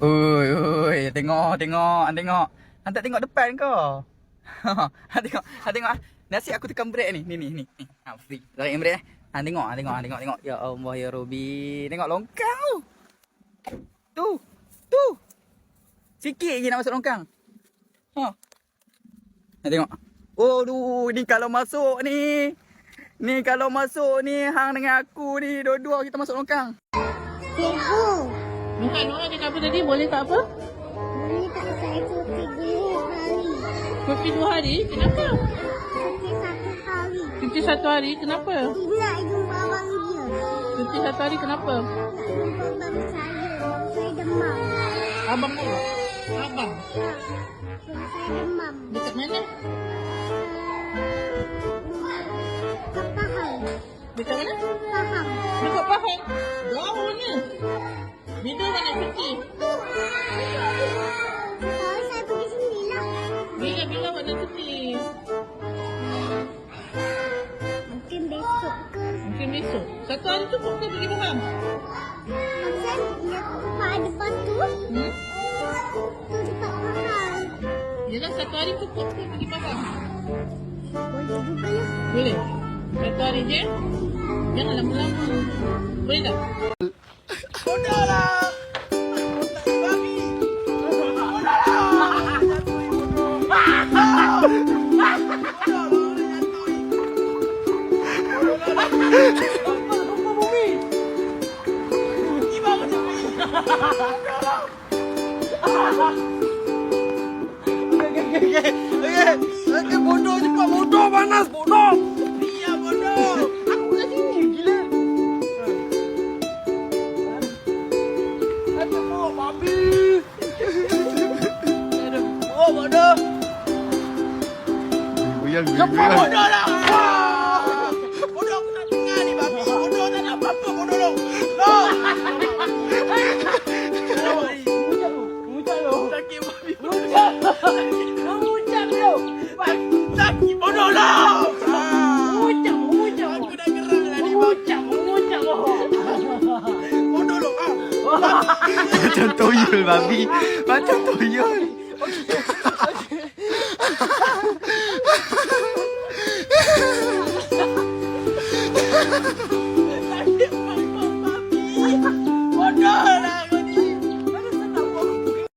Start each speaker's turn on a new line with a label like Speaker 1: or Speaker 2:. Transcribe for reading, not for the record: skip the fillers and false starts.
Speaker 1: Oi, oi, tengok, tengok, tengok. Hang tak tengok depan kau. Hang tengok, hang tengok. Nasib aku tekan brake ni. Ni. Ha, free. Tarik brake. Hang tengok, tengok. Ya Allah ya Rabbi. Tengok longkang tu. Tu. Sikit je nak masuk longkang. Ha. Hang tengok. Oh, ni kalau masuk ni. Ni kalau masuk ni hang dengan aku ni dua-dua kita masuk longkang.
Speaker 2: Cikgu.
Speaker 3: Bukan orang dia apa tadi? Boleh tak apa?
Speaker 2: Boleh tak saya cuti 2 hari?
Speaker 3: Cuti 2 hari? Kenapa?
Speaker 2: Cuti 1 hari.
Speaker 3: Cuti 1 hari? Kenapa?
Speaker 2: Nak jumpa abang dia.
Speaker 3: Cuti 1 hari kenapa?
Speaker 2: Nak jumpa abang saya. Abang saya demam.
Speaker 3: Abang apa? Abang?
Speaker 2: Abang saya demam.
Speaker 3: Dekat mana?
Speaker 2: Tak faham.
Speaker 3: Dekat mana?
Speaker 2: Faham.
Speaker 3: Dekat Pahang? Jauh ni. Bila nak cuti?
Speaker 2: Kalau saya pergi sini lah.
Speaker 3: Bila awak nak cuti?
Speaker 2: Mungkin besok ke.
Speaker 3: Mungkin besok. 1 hari cukup ke pergi Pahang?
Speaker 2: Pasal dia tempat ada batu.
Speaker 3: Hmm?
Speaker 2: Tu tempat mahal.
Speaker 3: Yelah 1 hari cukup ke pergi Pahang?
Speaker 2: Boleh juga lah.
Speaker 3: Boleh. 1 hari je. Jangan lama-lama. Boleh tak?
Speaker 1: Bodoh lah. Okay, bodoh cepat, bodoh panas, bodoh. Iya bodoh. Aku kat sini gila. Aduh, babi. Oh, bodoh. Cepat bodoh lah. Bodoh aku nak dengar ni babi. Bodoh tak nak apa-apa bodoh lo. Lo. Muncak lo. Sakit babi. Muncak lo. Sakit bodoh lo. Muncak. Aku dah geram lah ni muncak lo. Bodoh lo.
Speaker 4: Macam toyol babi. Macam toyol.